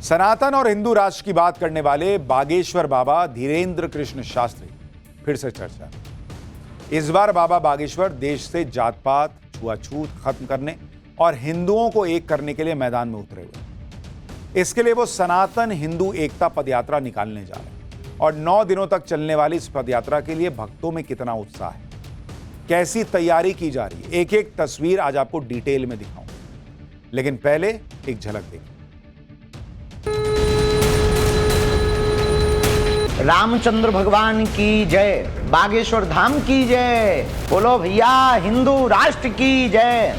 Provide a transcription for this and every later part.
सनातन और हिंदू राष्ट्र की बात करने वाले बागेश्वर बाबा धीरेन्द्र कृष्ण शास्त्री फिर से चर्चा। इस बार बाबा बागेश्वर देश से जात पात छुआछूत खत्म करने और हिंदुओं को एक करने के लिए मैदान में उतरे हुए। इसके लिए वो सनातन हिंदू एकता पदयात्रा निकालने जा रहे हैं और 9 दिनों तक चलने वाली इस पदयात्रा के लिए भक्तों में कितना उत्साह है, कैसी तैयारी की जा रही है, एक एक तस्वीर आज आपको डिटेल में दिखाऊं। लेकिन पहले एक झलक देखिए। रामचंद्र भगवान की जय, बागेश्वर धाम की जय, बोलो भैया हिंदू राष्ट्र की जय।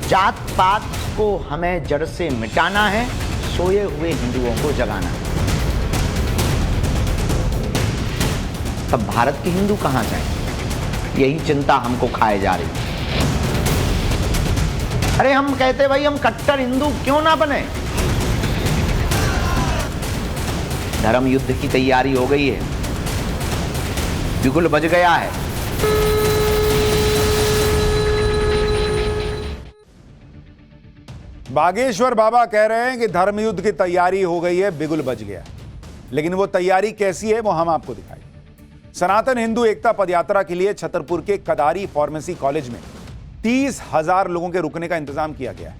जात पात को हमें जड़ से मिटाना है, सोए हुए हिंदुओं को जगाना है। तब भारत के हिंदू कहां जाएं? यही चिंता हमको खाए जा रही है। अरे हम कहते भाई हम कट्टर हिंदू क्यों ना बने। धर्म युद्ध की तैयारी हो गई है, बिगुल बज गया है। बागेश्वर बाबा कह रहे हैं कि धर्म युद्ध की तैयारी हो गई है, बिगुल बज गया। लेकिन वो तैयारी कैसी है वो हम आपको दिखाएंगे। सनातन हिंदू एकता पदयात्रा के लिए छतरपुर के कदारी फार्मेसी कॉलेज में 30,000 लोगों के रुकने का इंतजाम किया गया है।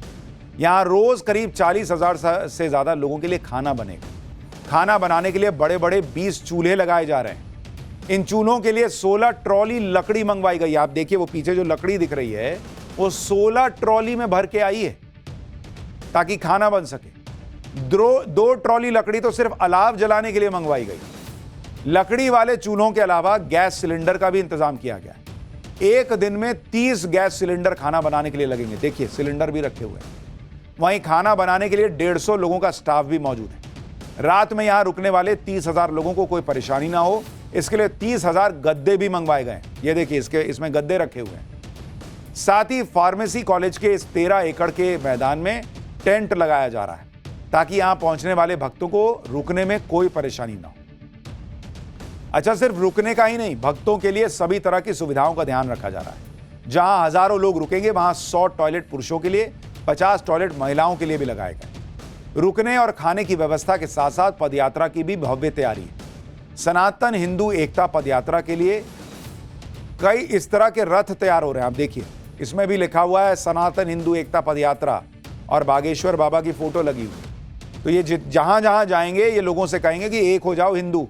यहां रोज करीब 40,000 से ज्यादा लोगों के लिए खाना बनेगा। खाना बनाने के लिए बड़े बड़े 20 चूल्हे लगाए जा रहे हैं। इन चूल्हों के लिए 16 ट्रॉली लकड़ी मंगवाई गई है। आप देखिए वो पीछे जो लकड़ी दिख रही है वो 16 ट्रॉली में भर के आई है ताकि खाना बन सके। 2 ट्रॉली लकड़ी तो सिर्फ अलाव जलाने के लिए मंगवाई गई। लकड़ी वाले चूल्हों के अलावा गैस सिलेंडर का भी इंतजाम किया गया है। एक दिन में 30 गैस सिलेंडर खाना बनाने के लिए लगेंगे। देखिए सिलेंडर भी रखे हुए हैं। वहीं खाना बनाने के लिए 150 लोगों का स्टाफ भी मौजूद है। रात में यहां रुकने वाले 30,000 लोगों को कोई परेशानी ना हो, इसके लिए 30,000 गद्दे भी मंगवाए गए। ये देखिए इसमें गद्दे रखे हुए हैं। साथ ही फार्मेसी कॉलेज के इस 13 एकड़ के मैदान में टेंट लगाया जा रहा है ताकि यहां पहुंचने वाले भक्तों को रुकने में कोई परेशानी ना हो। अच्छा, सिर्फ रुकने का ही नहीं, भक्तों के लिए सभी तरह की सुविधाओं का ध्यान रखा जा रहा है। जहां हजारों लोग रुकेंगे वहां 100 टॉयलेट पुरुषों के लिए, 50 टॉयलेट महिलाओं के लिए भी लगाए गए। रुकने और खाने की व्यवस्था के साथ साथ पदयात्रा की भी भव्य तैयारी है। सनातन हिंदू एकता पदयात्रा के लिए कई इस तरह के रथ तैयार हो रहे हैं। आप देखिए इसमें भी लिखा हुआ है सनातन हिंदू एकता पदयात्रा और बागेश्वर बाबा की फोटो लगी हुई। तो ये जहां जहां जाएंगे ये लोगों से कहेंगे कि एक हो जाओ हिंदू,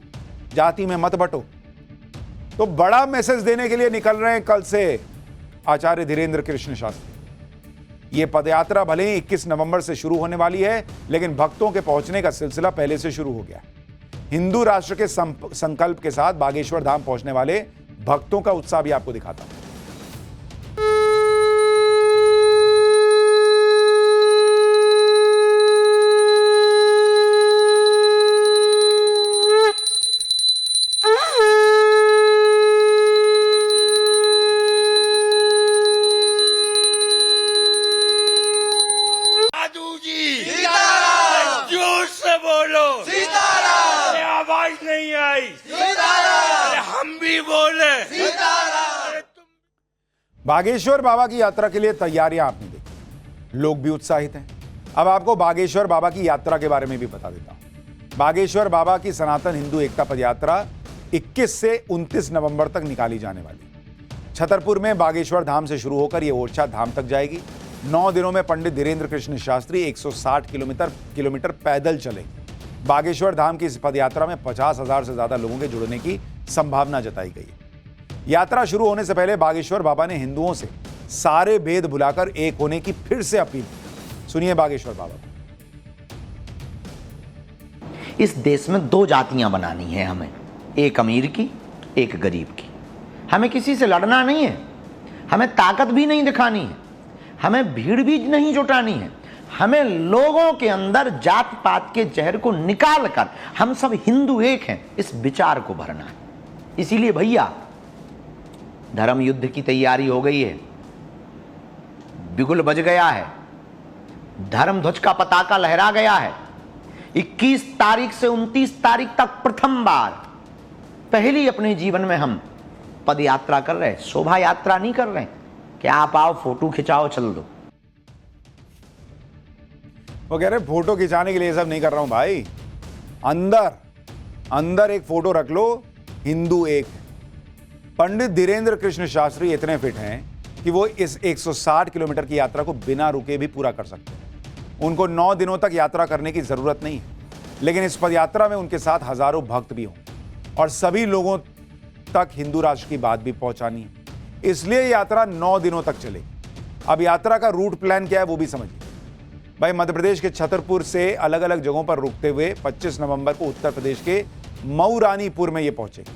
जाति में मत बटो। तो बड़ा मैसेज देने के लिए निकल रहे हैं कल से आचार्य धीरेन्द्र कृष्ण शास्त्री। यह पदयात्रा भले ही 21 नवंबर से शुरू होने वाली है, लेकिन भक्तों के पहुंचने का सिलसिला पहले से शुरू हो गया है। हिंदू राष्ट्र के संकल्प के साथ बागेश्वर धाम पहुंचने वाले भक्तों का उत्साह भी आपको दिखाता हूं। बागेश्वर बाबा की यात्रा के लिए तैयारियां आपने देखी, लोग भी उत्साहित हैं। अब आपको बागेश्वर बाबा की यात्रा के बारे में भी बता देता हूं। बागेश्वर बाबा की सनातन हिंदू एकता पदयात्रा 21 से 29 नवंबर तक निकाली जाने वाली। छतरपुर में बागेश्वर धाम से शुरू होकर यह ओरछा धाम तक जाएगी। 9 दिनों में पंडित धीरेन्द्र कृष्ण शास्त्री 160 किलोमीटर पैदल चले। बागेश्वर धाम की इस पदयात्रा में 50,000 से ज्यादा लोगों के जुड़ने की संभावना जताई गई है। यात्रा शुरू होने से पहले बागेश्वर बाबा ने हिंदुओं से सारे भेद भुलाकर एक होने की फिर से अपील की। सुनिए बागेश्वर बाबा। इस देश में 2 जातियां बनानी है हमें, एक अमीर की, एक गरीब की। हमें किसी से लड़ना नहीं है, हमें ताकत भी नहीं दिखानी है, हमें भीड़ भी नहीं जुटानी है। हमें लोगों के अंदर जात पात के जहर को निकाल कर हम सब हिंदू एक हैं, इस विचार को भरना है। इसीलिए भैया धर्म युद्ध की तैयारी हो गई है, बिगुल बज गया है, धर्म ध्वज का पताका लहरा गया है। 21 तारीख से 29 तारीख तक प्रथम बार पहली अपने जीवन में हम पद यात्रा कर रहे हैं, शोभा यात्रा नहीं कर रहे हैं कि आप आओ फोटो खिंचाओ चल दो। वो कह रहे फोटो खिंचाने के लिए ये सब नहीं कर रहा हूं भाई, अंदर अंदर एक फोटो रख लो, हिंदू एक। पंडित धीरेन्द्र कृष्ण शास्त्री इतने फिट हैं कि वो इस 160 किलोमीटर की यात्रा को बिना रुके भी पूरा कर सकते हैं। उनको 9 दिनों तक यात्रा करने की जरूरत नहीं है, लेकिन इस पदयात्रा में उनके साथ हजारों भक्त भी हों और सभी लोगों तक हिंदू राष्ट्र की बात भी पहुंचानी है। इसलिए यात्रा 9 दिनों तक चलेगी। अब यात्रा का रूट प्लान क्या है वो भी समझिए भाई। मध्य प्रदेश के छतरपुर से अलग अलग जगहों पर रुकते हुए 25 नवंबर को उत्तर प्रदेश के मऊरानीपुर में ये पहुंचेंगे।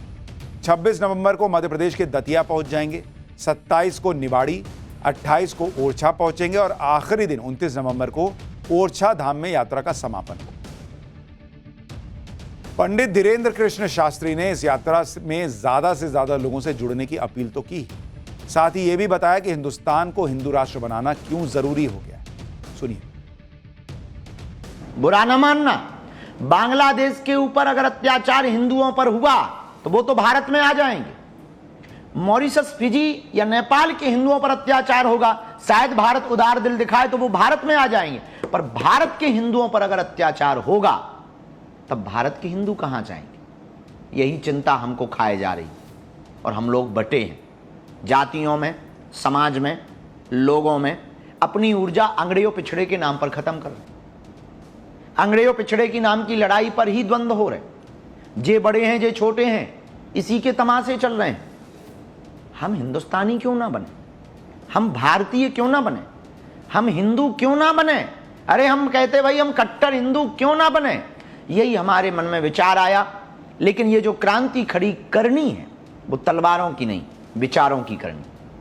26 नवंबर को मध्य प्रदेश के दतिया पहुंच जाएंगे, 27 को निवाड़ी, 28 को ओरछा पहुंचेंगे और आखिरी दिन 29 नवंबर को ओरछा धाम में यात्रा का समापन हो। पंडित धीरेन्द्र कृष्ण शास्त्री ने इस यात्रा में ज्यादा से ज्यादा लोगों से जुड़ने की अपील तो की, साथ ही यह भी बताया कि हिंदुस्तान को हिंदू राष्ट्र बनाना क्यों जरूरी हो गया है। सुनिए। बुरा न मानना, बांग्लादेश के ऊपर अगर अत्याचार हिंदुओं पर हुआ तो वो तो भारत में आ जाएंगे। मॉरिशस, फिजी या नेपाल के हिंदुओं पर अत्याचार होगा, शायद भारत उदार दिल दिखाए तो वो भारत में आ जाएंगे। पर भारत के हिंदुओं पर अगर अत्याचार होगा तब भारत के हिंदू कहां जाएंगे? यही चिंता हमको खाए जा रही और हम लोग बटे हैं जातियों में, समाज में, लोगों में। अपनी ऊर्जा अंग्रेजों पिछड़े के नाम पर खत्म कर रहे। अंग्रेजों पिछड़े की नाम की लड़ाई पर ही द्वंद्व हो रहे। जे बड़े हैं जे छोटे हैं, इसी के तमाशे चल रहे हैं। हम हिंदुस्तानी क्यों ना बने? हम भारतीय क्यों ना बने? हम हिंदू क्यों ना बने? अरे हम कहते भाई हम कट्टर हिंदू क्यों ना बने? यही हमारे मन में विचार आया। लेकिन ये जो क्रांति खड़ी करनी है वो तलवारों की नहीं, विचारों की करनी।